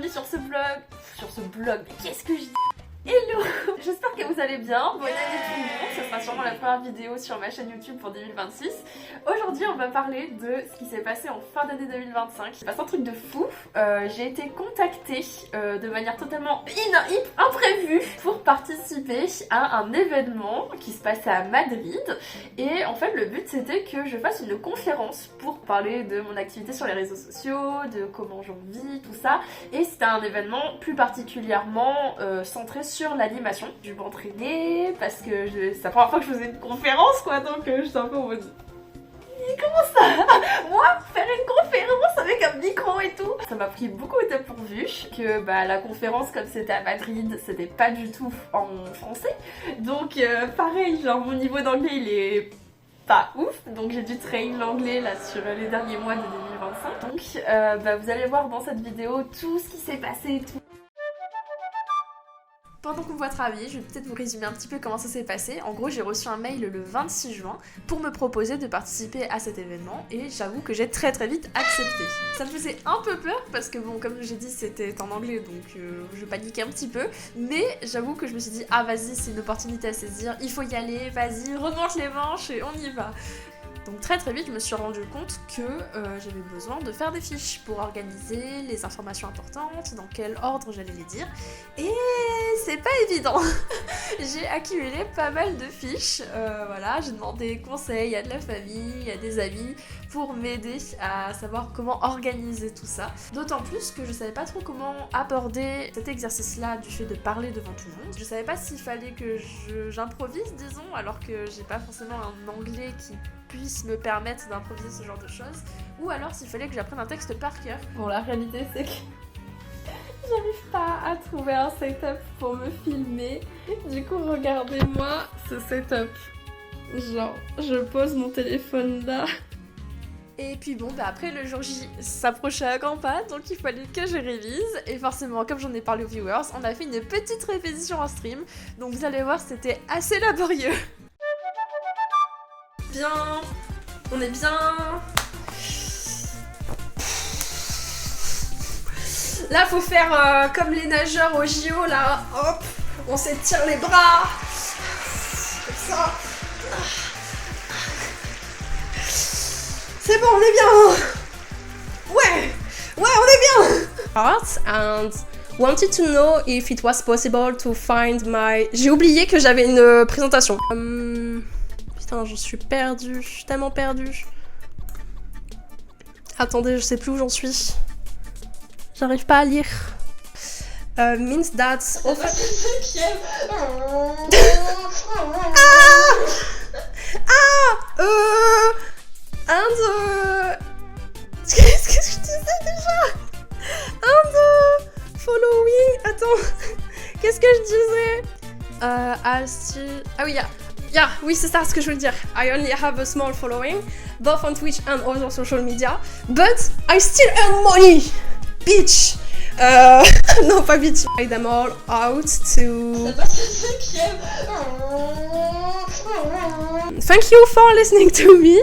bienvenue sur ce blog. Mais qu'est-ce que je dis? Hello. J'espère que vous allez bien, bonne année tout le monde, ce sera sûrement la première vidéo sur ma chaîne YouTube pour 2026. Aujourd'hui on va parler de ce qui s'est passé en fin d'année 2025. Il se passe un truc de fou, j'ai été contactée de manière totalement imprévue pour participer à un événement qui se passait à Madrid. Et en fait le but c'était que je fasse une conférence pour parler de mon activité sur les réseaux sociaux, de comment j'en vis, tout ça. Et c'était un événement plus particulièrement centré sur l'animation. Je vais m'entraîner parce que c'est la première fois que je faisais une conférence quoi, donc j'étais un peu en mode... Mais comment ça? Moi, faire une conférence avec un micro et tout? Ça m'a pris beaucoup de dépourvu que la conférence, comme c'était à Madrid, c'était pas du tout en français. Donc pareil, genre mon niveau d'anglais il est pas ouf, donc j'ai dû train l'anglais là sur les derniers mois de 2025. Donc vous allez voir dans cette vidéo tout ce qui s'est passé et tout. Pendant qu'on me voit travailler, je vais peut-être vous résumer un petit peu comment ça s'est passé. En gros, j'ai reçu un mail le 26 juin pour me proposer de participer à cet événement et j'avoue que j'ai très vite accepté. Ça me faisait un peu peur parce que bon, comme j'ai dit, c'était en anglais donc je paniquais un petit peu. Mais j'avoue que je me suis dit, ah vas-y, c'est une opportunité à saisir, il faut y aller, vas-y, remonte les manches et on y va. Donc très vite, je me suis rendu compte que j'avais besoin de faire des fiches pour organiser les informations importantes, dans quel ordre j'allais les dire. Et c'est pas évident. J'ai accumulé pas mal de fiches, voilà, j'ai demandé conseil à de la famille, à des amis pour m'aider à savoir comment organiser tout ça. D'autant plus que je savais pas trop comment aborder cet exercice-là du fait de parler devant tout le monde. Je savais pas s'il fallait que j'improvise, disons, alors que j'ai pas forcément un anglais qui puisse me permettre d'improviser ce genre de choses, ou alors s'il fallait que j'apprenne un texte par cœur. Bon, la réalité c'est que j'arrive pas à trouver un setup pour me filmer. Du coup, regardez-moi ce setup. Genre, je pose mon téléphone là. Et puis bon, après le jour J s'approchait à grands pas, donc il fallait que je révise. Et forcément, comme j'en ai parlé aux viewers, on a fait une petite répétition en stream. Donc vous allez voir, c'était assez laborieux. Bien, on est bien. Là, faut faire comme les nageurs au JO, là. Hop, on s'étire les bras. Comme ça. C'est bon, on est bien. Ouais, on est bien. And wanted to know if it was possible to find my... J'ai oublié que j'avais une présentation. Putain, je suis perdue, je suis tellement perdue. Attendez, je sais plus où j'en suis. J'arrive pas à lire. Means that... Qu'est-ce que je disais déjà? Following... Attends. Qu'est-ce que je disais? I'll still... Ah oui, oui, c'est ça ce que je veux dire. I only have a small following, both on Twitch and other social media, but I still earn money! Bitch! Non, pas bitch. I'm all out to... Thank you for listening to me.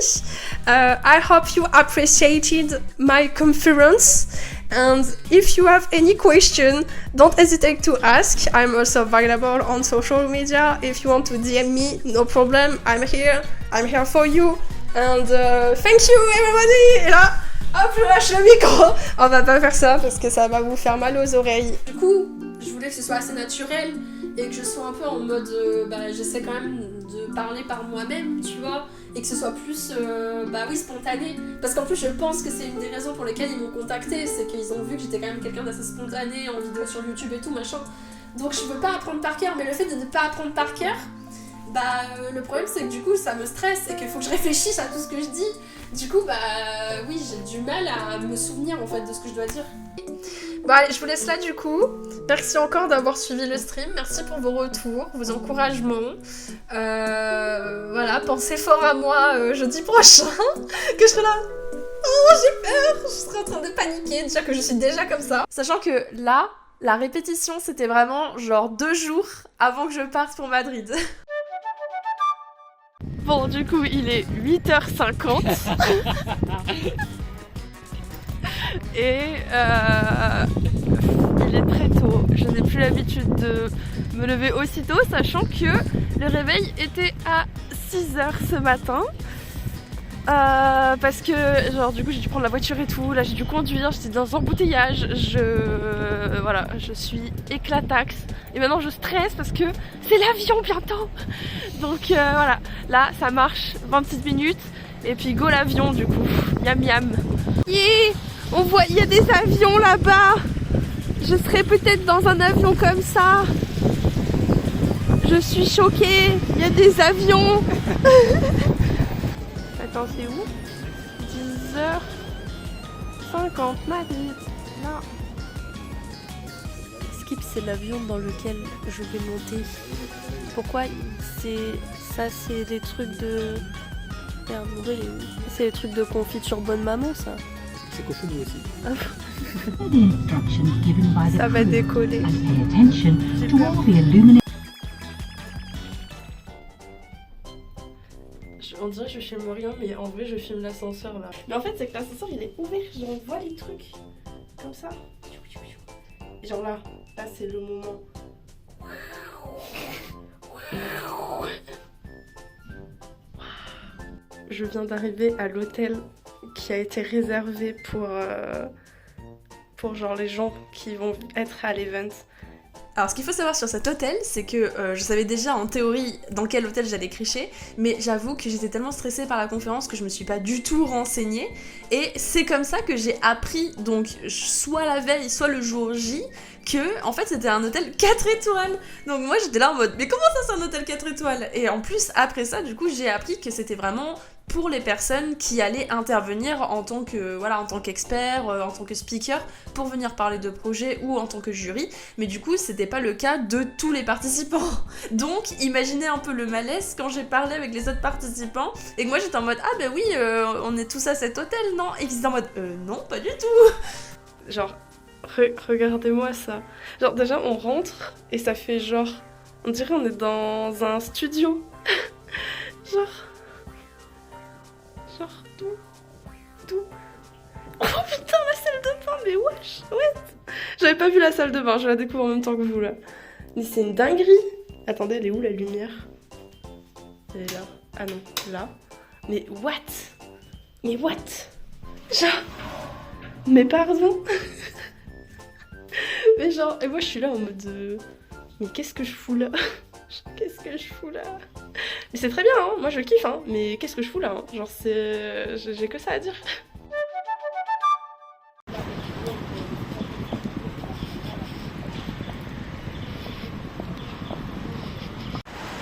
I hope you appreciated my conference. And if you have any question, don't hesitate to ask. I'm also available on social media. If you want to DM me, no problem. I'm here for you. And thank you everybody. Et là, hop, je lâche le micro. On va pas faire ça parce que ça va vous faire mal aux oreilles. Du coup, je voulais que ce soit assez naturel et que je sois un peu en mode, j'essaie quand même de parler par moi-même, tu vois, et que ce soit plus, spontané. Parce qu'en plus, je pense que c'est une des raisons pour lesquelles ils m'ont contacté, c'est qu'ils ont vu que j'étais quand même quelqu'un d'assez spontané en vidéo sur YouTube et tout, machin. Donc je veux pas apprendre par cœur, mais le fait de ne pas apprendre par cœur, le problème c'est que du coup ça me stresse et qu'il faut que je réfléchisse à tout ce que je dis. Du coup, oui, j'ai du mal à me souvenir en fait de ce que je dois dire. Je vous laisse là du coup. Merci encore d'avoir suivi le stream. Merci pour vos retours, vos encouragements. Voilà, pensez fort à moi jeudi prochain. Que je serai là. Oh, j'ai peur. Je serai en train de paniquer, de dire que je suis déjà comme ça. Sachant que là, la répétition, c'était vraiment genre 2 jours avant que je parte pour Madrid. Bon, du coup, il est 8h50. Et il est très tôt. Je n'ai plus l'habitude de me lever aussitôt, sachant que le réveil était à 6h ce matin. Parce que genre du coup j'ai dû prendre la voiture et tout, là j'ai dû conduire, j'étais dans un embouteillage, voilà, je suis éclataxe et maintenant je stresse parce que c'est l'avion bientôt. Donc voilà, là ça marche 26 minutes et puis go l'avion du coup, yam yam. Yeah, on voit, il y a des avions là-bas. Je serai peut-être dans un avion comme ça. Je suis choquée, il y a des avions. Attends, c'est où? 10h50 Madrid. Là. Skip, c'est l'avion dans lequel je vais monter. Pourquoi ça, c'est des trucs de... Merde, il est où? C'est des trucs de confiture bonne maman, ça. C'est cochonné aussi. Ça va décoller. On dirait que je filme rien, mais en vrai je filme l'ascenseur là. Mais en fait c'est que l'ascenseur il est ouvert, genre on voit les trucs comme ça. Et genre là c'est le moment. Je viens d'arriver à l'hôtel qui a été réservé pour genre les gens qui vont être à l'event. Alors ce qu'il faut savoir sur cet hôtel, c'est que je savais déjà en théorie dans quel hôtel j'allais cricher, mais j'avoue que j'étais tellement stressée par la conférence que je me suis pas du tout renseignée, et c'est comme ça que j'ai appris, donc soit la veille, soit le jour J, que en fait c'était un hôtel 4 étoiles. Donc moi j'étais là en mode mais comment ça c'est un hôtel 4 étoiles? Et en plus après ça du coup j'ai appris que c'était vraiment pour les personnes qui allaient intervenir en tant que voilà en tant qu'expert, en tant que speaker pour venir parler de projets ou en tant que jury, mais du coup c'était pas le cas de tous les participants. Donc imaginez un peu le malaise quand j'ai parlé avec les autres participants et que moi j'étais en mode ah bah oui on est tous à cet hôtel non, et qu'ils étaient en mode non pas du tout. Genre regardez-moi ça. Genre déjà on rentre et ça fait genre on dirait on est dans un studio. genre tout. Oh putain la salle de bain, mais wesh, what? J'avais pas vu la salle de bain, je la découvre en même temps que vous là. Mais c'est une dinguerie. Attendez, elle est où la lumière? Elle est là. Ah non, là. Mais what? Genre... Mais pardon. Mais genre, et moi je suis là en mode... Mais qu'est-ce que je fous là? Mais c'est très bien, hein, moi je kiffe, hein, mais qu'est-ce que je fous là, hein. Genre c'est... J'ai que ça à dire.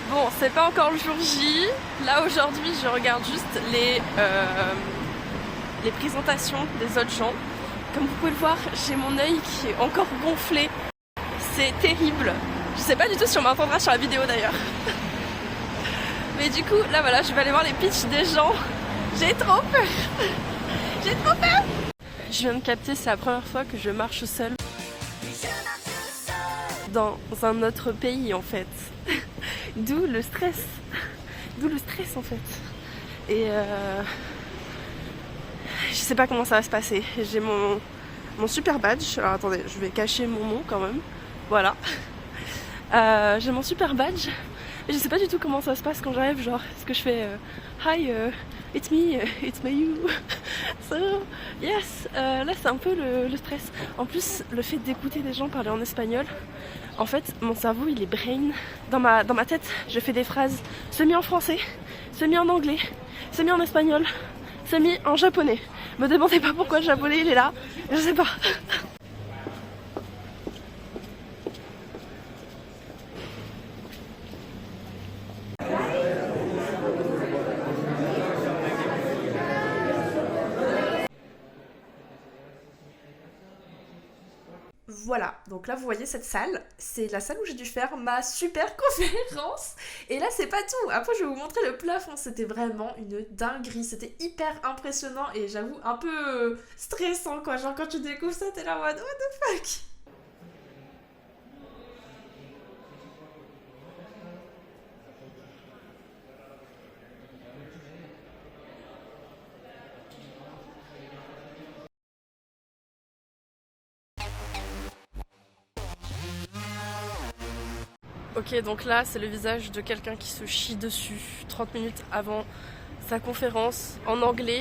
Bon, c'est pas encore le jour J. Là aujourd'hui je regarde juste les présentations des autres gens. Comme vous pouvez le voir, j'ai mon œil qui est encore gonflé. C'est terrible. Je sais pas du tout si on m'entendra sur la vidéo d'ailleurs. Mais du coup, là voilà, je vais aller voir les pitchs des gens. J'ai trop peur. Je viens de capter, c'est la première fois que je marche seule dans un autre pays en fait. D'où le stress en fait. Et je sais pas comment ça va se passer. J'ai mon super badge. Alors attendez, je vais cacher mon nom quand même. Voilà. J'ai mon super badge. Et je sais pas du tout comment ça se passe quand j'arrive. Genre, est-ce que je fais Hi, it's me, it's my you. So, yes. Là, c'est un peu le stress. En plus, le fait d'écouter des gens parler en espagnol, en fait, mon cerveau, il est brain. Dans ma tête, je fais des phrases semi en français, semi en anglais, semi en espagnol, semi en japonais. Me demandez pas pourquoi le japonais, il est là. Je sais pas. Voilà, donc là vous voyez cette salle, c'est la salle où j'ai dû faire ma super conférence. Et là c'est pas tout, après je vais vous montrer le plafond, c'était vraiment une dinguerie, c'était hyper impressionnant et j'avoue un peu stressant quoi, genre quand tu découvres ça t'es là en mode what the fuck. Ok, donc là, c'est le visage de quelqu'un qui se chie dessus 30 minutes avant sa conférence en anglais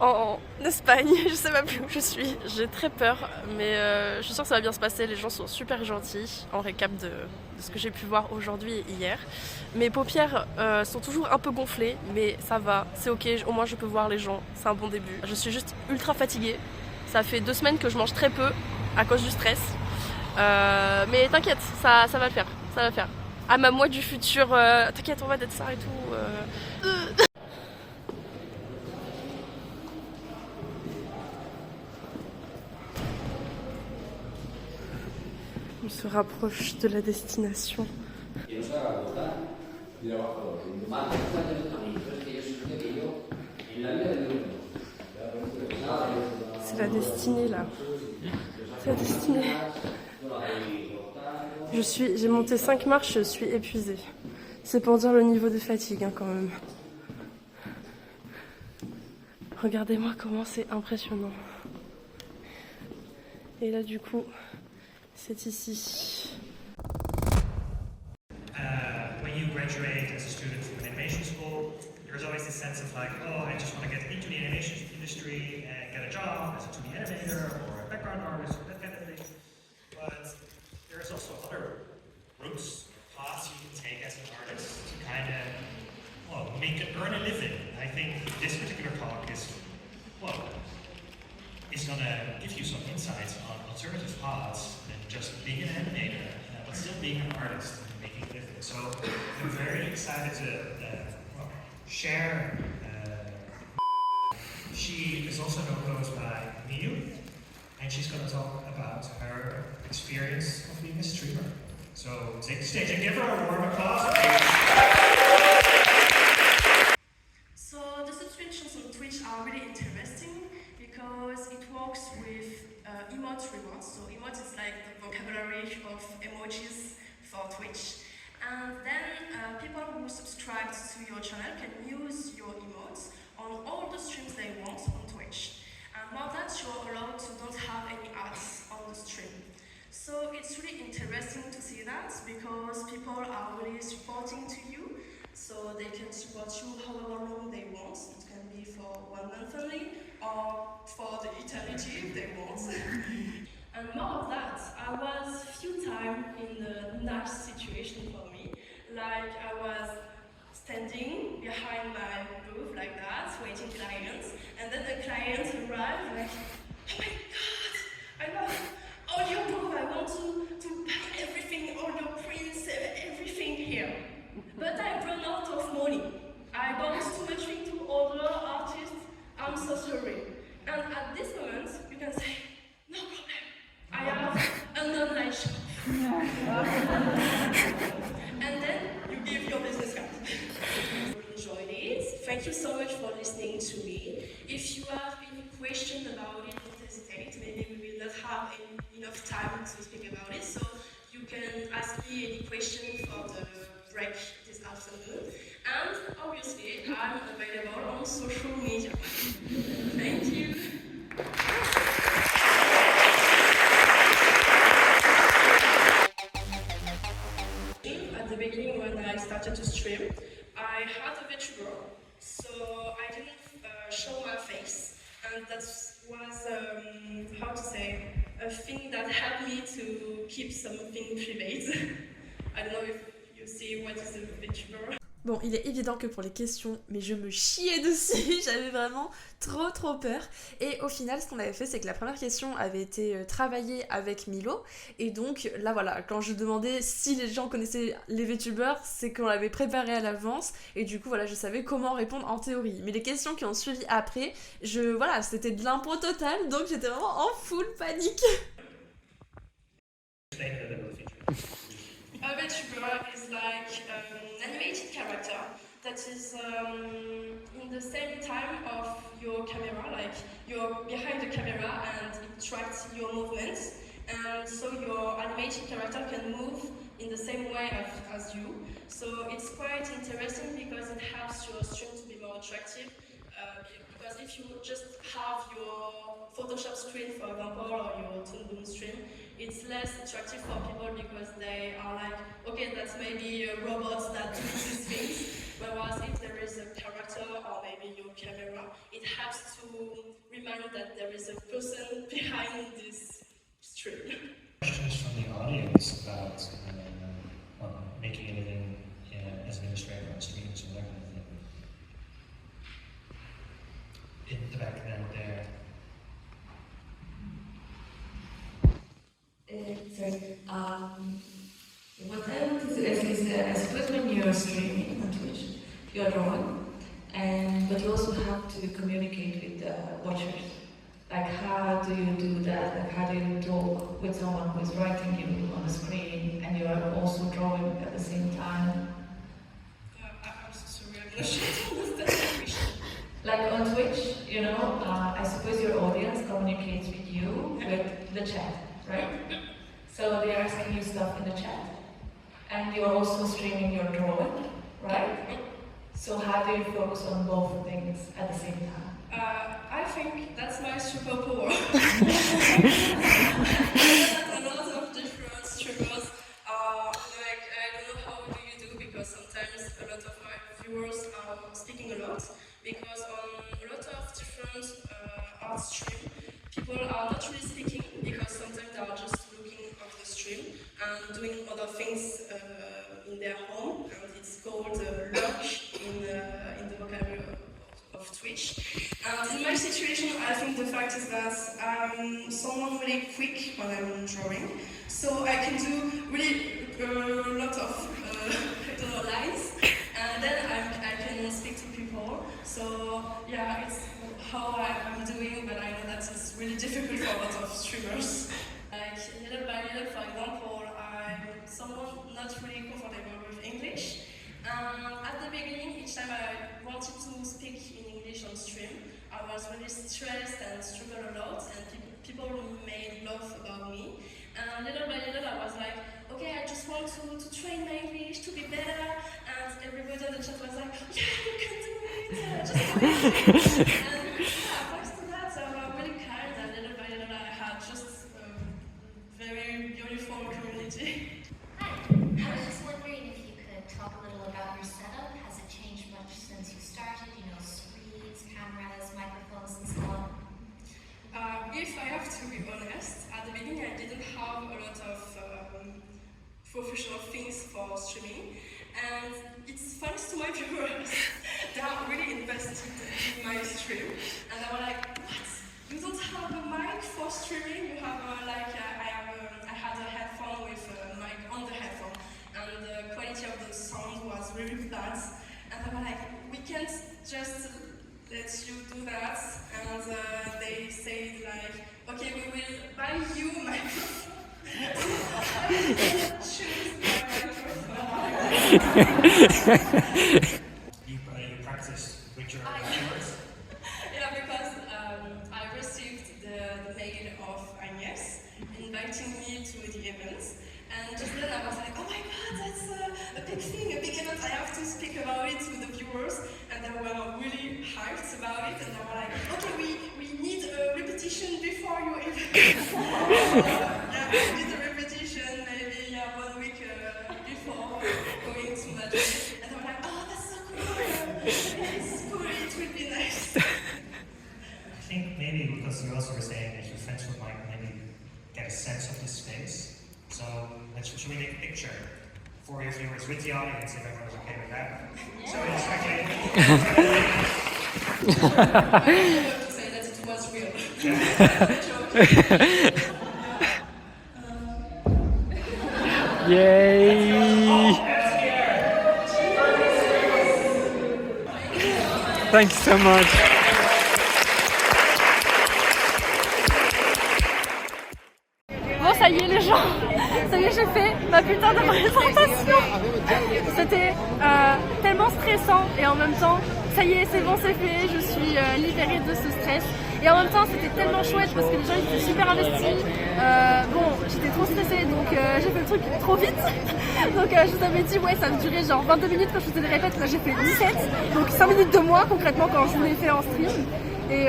en Espagne. Je sais pas plus où je suis. J'ai très peur, mais je suis sûre que ça va bien se passer. Les gens sont super gentils en récap de ce que j'ai pu voir aujourd'hui et hier. Mes paupières sont toujours un peu gonflées, mais ça va, c'est ok. Au moins, je peux voir les gens. C'est un bon début. Je suis juste ultra fatiguée. Ça fait 2 semaines que je mange très peu à cause du stress. Mais t'inquiète, ça va le faire, ça va le faire. À ma moi du futur, t'inquiète, on va d'être ça et tout. On se rapproche de la destination. C'est la destinée là. C'est la destinée. J'ai monté 5 marches, je suis épuisée. C'est pour dire le niveau de fatigue hein, quand même. Regardez-moi comment c'est impressionnant. Et là du coup, c'est ici. When you graduate as a student from animation school, there's always this sense of like, oh, I just want to get into the animation industry and get a job as a 2D animator or a background artist or that kind of thing. But there's also other routes, paths you can take as an artist to kind of, well, earn a living. I think this particular talk is, well, is going to give you some insights on alternative paths than just being an animator, but still being an artist and making a living. So I'm very excited to share. She is also known by Miu, and she's going to talk about her experience of being a streamer. So take the stage and give her a warm applause. So the subscriptions on Twitch are really interesting because it works with emote rewards. So emote is like the vocabulary of emojis for Twitch. And then people who subscribe to your channel can use your emotes on all the streams they want on Twitch. And now that you're allowed to don't have any ads on the stream. So it's really interesting to see that because people are really supporting to you. So they can support you however long they want. It can be for 1 month only or for the eternity if they want. And more of that, I was few times in a nice situation for me. Like I was standing behind my booth like that, waiting clients, and then the client arrived like, oh my god, I love all your booth, I want to buy everything, all your prints, everything here. But I run out of money. I bought too much thing to other artists, I'm so sorry. And at this moment, you can say, no problem, I have an online shop. And then you give your business card. Enjoyed it. Thank you so much for listening to me. If you have any question about it, don't hesitate. Maybe we will not have enough time to speak about it. So you can ask me any question for the break this afternoon. And obviously, I'm available on social media. Thank you. At the beginning, when I started to stream, I had a VTuber, so I didn't show my face, and that was, how to say, a thing that helped me to keep something private. I don't know if you see what is a VTuber. Bon, il est évident que pour les questions, mais je me chiais dessus, j'avais vraiment trop peur. Et au final, ce qu'on avait fait, c'est que la première question avait été travaillée avec Milo. Et donc, là voilà, quand je demandais si les gens connaissaient les VTubers, c'est qu'on l'avait préparé à l'avance. Et du coup, voilà, je savais comment répondre en théorie. Mais les questions qui ont suivi après, voilà, c'était de l'impro total, donc j'étais vraiment en full panique. A VTuber is like an animated character that is in the same time of your camera, like you're behind the camera and it tracks your movements, and so your animated character can move in the same way as you. So it's quite interesting because it helps your stream to be more attractive. Because if you just have your Photoshop screen, for example, or your Toon Boom stream, it's less attractive for people because they are like, okay, that's maybe robots that do these things. Whereas if there is a character or maybe your camera, it helps to remind that there is a person behind this stream. Questions from the audience about making a living as an illustrator on streams or that kind of thing. In the back there. What I want to is I suppose when you're streaming on Twitch, you're drawing, but you also have to communicate with the watchers. Like, how do you do that? Like, how do you talk with someone who is writing you on the screen and you are also drawing at the same time? I'm so sorry, I'm not sure to understand the question. Like on Twitch, you know, I suppose your audience communicates with you with the chat, right? So they're asking you stuff in the chat. And you're also streaming your drawing, right? So how do you focus on both things at the same time? I think that's my superpower. A lot of different streamers are like, I don't know how do you do, because sometimes a lot of my viewers are speaking a lot, because on a lot of different art stream, people are not really speaking, because sometimes they are just looking at the stream and doing other things in their home, and it's called lurk in the vocabulary of Twitch. And in my situation, I think the fact is that I'm someone really quick when I'm drawing, so I can do really a lot of lines, and then I can speak to people. So yeah, it's how I'm doing, but I know that it's really difficult for a lot of streamers. Like little by little, for example, I'm someone not really comfortable with English. At the beginning, each time I wanted to speak in English on stream, I was really stressed and struggled a lot, and people made laugh about me. And little by little, I was like, okay, I just want to train my English to be better. And everybody in the chat was like, yeah, you can do it, just do it. And yeah, thanks to that, they were really kind, and little by little, I had just a very beautiful community. Hi, I was just wondering if you could talk a little about your setup. Has it changed much since you started? You know, screens, cameras, microphones, and so on. If I have to be honest, at the beginning I didn't have a lot of professional things for streaming, and it's thanks to my viewers. They are really invested in my stream, and they were like, what? You don't have a mic for streaming? You have I had a headphone with a mic on the headphone, and the quality of the sound was really bad, and they were like, we can't just let you do that, and they said like, okay, we will buy you a microphone. Choose my microphone. You practice with your viewers? Yeah, because I received the mail of Agnes inviting me to the events, and just then I was like, oh my god, that's a big thing, a big event, I have to speak about it to the viewers, and they were really hyped about it, and they were like, okay, we need a repetition before your event. Yeah, we did a repetition maybe 1 week before going to Madrid, and they were like, oh, that's so cool, it's cool, it will be nice. I think maybe because you also were saying that your friends would like maybe get a sense of the space. So should we make a picture for your viewers with the audience if everyone's okay with that? Yeah. So it's I have to say that it was real. Yay! Thank you so much. Bon, ça y est les gens, ça y est, j'ai fait ma putain de présentation. C'était tellement stressant et en même temps, ça y est, c'est bon, c'est fait, je suis libérée de ce stress. Et en même temps, c'était tellement chouette parce que les gens ils étaient super investis. Bon, j'étais trop stressée donc j'ai fait le truc trop vite. Donc je vous avais dit, ouais, ça me durait genre 22 minutes quand je faisais des répètes. Là, j'ai fait 17, donc 5 minutes de moins concrètement quand je l'ai fait en stream. Et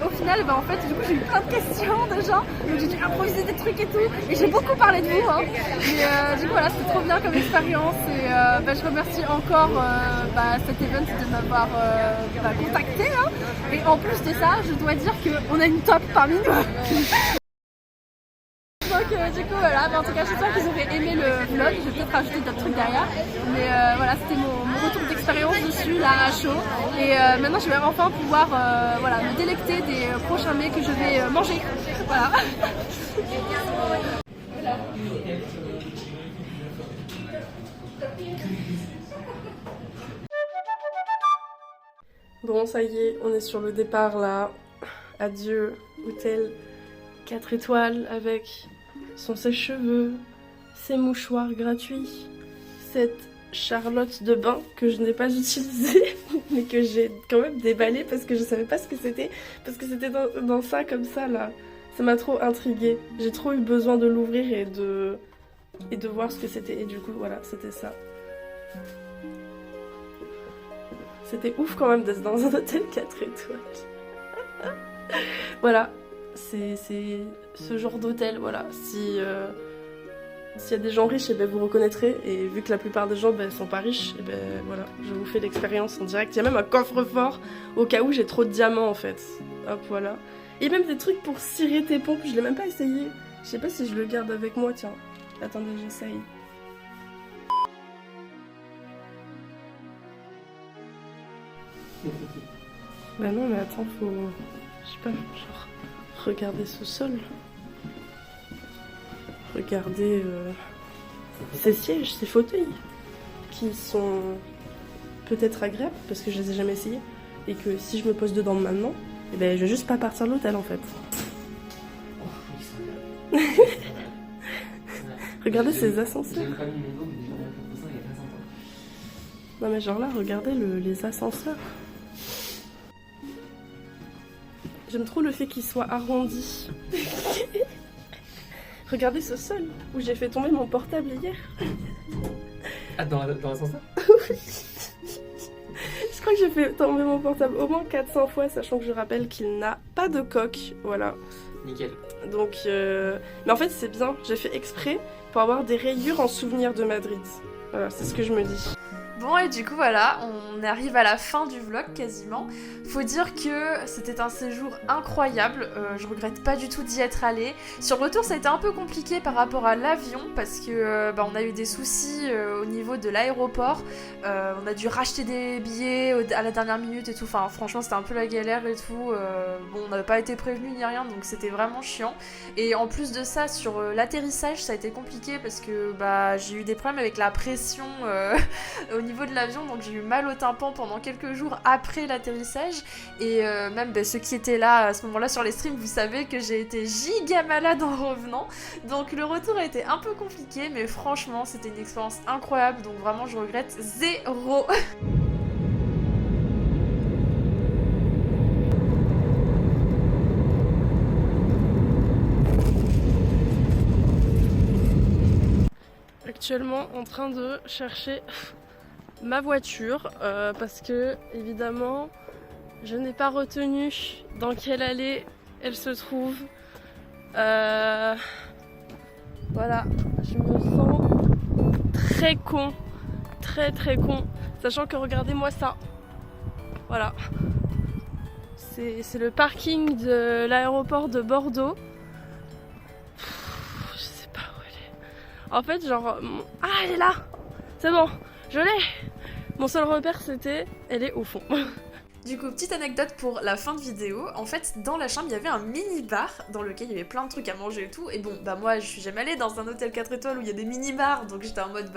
au final, en fait, du coup, j'ai eu plein de questions de gens, donc j'ai dû improviser des trucs et tout. Et j'ai beaucoup parlé de vous, hein. Mais du coup, voilà, c'était trop bien comme expérience. Et je remercie encore cet event de m'avoir contacté. Hein. Et en plus de ça, je dois dire qu'on a une top parmi nous. Donc du coup voilà, en tout cas j'espère que vous aurez aimé le vlog, je vais peut-être rajouter d'autres trucs derrière. Mais voilà, c'était mon retour d'expérience dessus là à chaud. Et maintenant je vais enfin pouvoir me délecter des prochains mets que je vais manger. Voilà. Bon, ça y est, on est sur le départ là. Adieu, hôtel 4 étoiles avec son sèche-cheveux, ses mouchoirs gratuits, cette charlotte de bain que je n'ai pas utilisée mais que j'ai quand même déballée parce que je savais pas ce que c'était, parce que c'était dans ça comme ça là. Ça m'a trop intriguée. J'ai trop eu besoin de l'ouvrir et de voir ce que c'était. Et du coup voilà, c'était ça. C'était ouf quand même d'être dans un hôtel 4 étoiles. Voilà, c'est ce genre d'hôtel, voilà. S'il y a des gens riches, vous reconnaîtrez. Et vu que la plupart des gens sont pas riches, voilà, je vous fais l'expérience en direct. Il y a même un coffre-fort au cas où j'ai trop de diamants en fait. Hop, voilà. Et même des trucs pour cirer tes pompes, je l'ai même pas essayé. Je sais pas si je le garde avec moi, tiens. Attendez, j'essaye. Bah non mais attends, faut... Je sais pas, genre... Regardez ce sol. Regardez ces sièges, ces fauteuils. Qui sont peut-être agréables, parce que je les ai jamais essayés. Et que si je me pose dedans maintenant, je vais juste pas partir de l'hôtel en fait. Regardez ces ascenseurs. Non mais genre là, regardez les ascenseurs. J'aime trop le fait qu'il soit arrondi. Regardez ce sol où j'ai fait tomber mon portable hier. Ah, dans l'ascenseur? Je crois que j'ai fait tomber mon portable au moins 400 fois, sachant que je rappelle qu'il n'a pas de coque. Voilà. Nickel. Donc, mais en fait c'est bien, j'ai fait exprès pour avoir des rayures en souvenir de Madrid. Voilà, c'est ce que je me dis. Bon et du coup voilà, on arrive à la fin du vlog quasiment. Faut dire que c'était un séjour incroyable, je regrette pas du tout d'y être allée. Sur le retour ça a été un peu compliqué par rapport à l'avion parce que on a eu des soucis au niveau de l'aéroport. On a dû racheter des billets à la dernière minute et tout, enfin franchement c'était un peu la galère et tout. Bon on n'avait pas été prévenus ni rien donc c'était vraiment chiant. Et en plus de ça sur l'atterrissage ça a été compliqué parce que j'ai eu des problèmes avec la pression au niveau de l'avion, donc j'ai eu mal au tympan pendant quelques jours après l'atterrissage. Et même ceux qui étaient là à ce moment-là sur les streams, vous savez que j'ai été giga malade en revenant. Donc le retour a été un peu compliqué, mais franchement c'était une expérience incroyable, donc vraiment je regrette zéro. Actuellement en train de chercher ma voiture parce que évidemment je n'ai pas retenu dans quelle allée elle se trouve. Voilà, je me sens très con, très con, sachant que regardez-moi ça. Voilà, c'est le parking de l'aéroport de Bordeaux. Je sais pas où elle est. En fait, genre, ah, elle est là. C'est bon. Je l'ai! Mon seul repère c'était, elle est au fond. Du coup, petite anecdote pour la fin de vidéo. En fait, dans la chambre, il y avait un mini-bar dans lequel il y avait plein de trucs à manger et tout. Et bon, moi, je suis jamais allée dans un hôtel 4 étoiles où il y a des mini-bars. Donc j'étais en mode,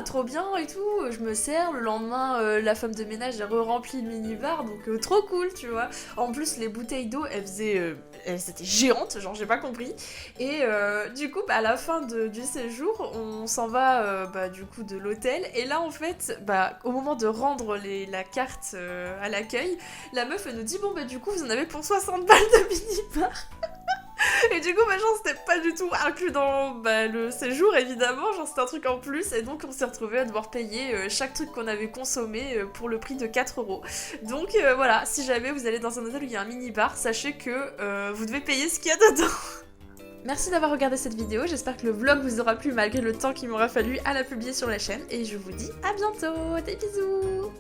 trop bien et tout. Je me sers. Le lendemain, la femme de ménage a re-rempli le mini-bar. Donc trop cool, tu vois. En plus, les bouteilles d'eau, elles étaient géantes. Genre, j'ai pas compris. Et du coup, à la fin du séjour, on s'en va du coup de l'hôtel. Et là, en fait, au moment de rendre la carte à l'accueil, la meuf elle nous dit du coup vous en avez pour 60 balles de mini-bar. Et du coup, genre, c'était pas du tout inclus dans le séjour, évidemment. Genre, c'était un truc en plus. Et donc, on s'est retrouvés à devoir payer chaque truc qu'on avait consommé pour le prix de 4 €. Donc, voilà, si jamais vous allez dans un hôtel où il y a un mini-bar, sachez que vous devez payer ce qu'il y a dedans. Merci d'avoir regardé cette vidéo, j'espère que le vlog vous aura plu malgré le temps qu'il m'aura fallu à la publier sur la chaîne. Et je vous dis à bientôt, des bisous.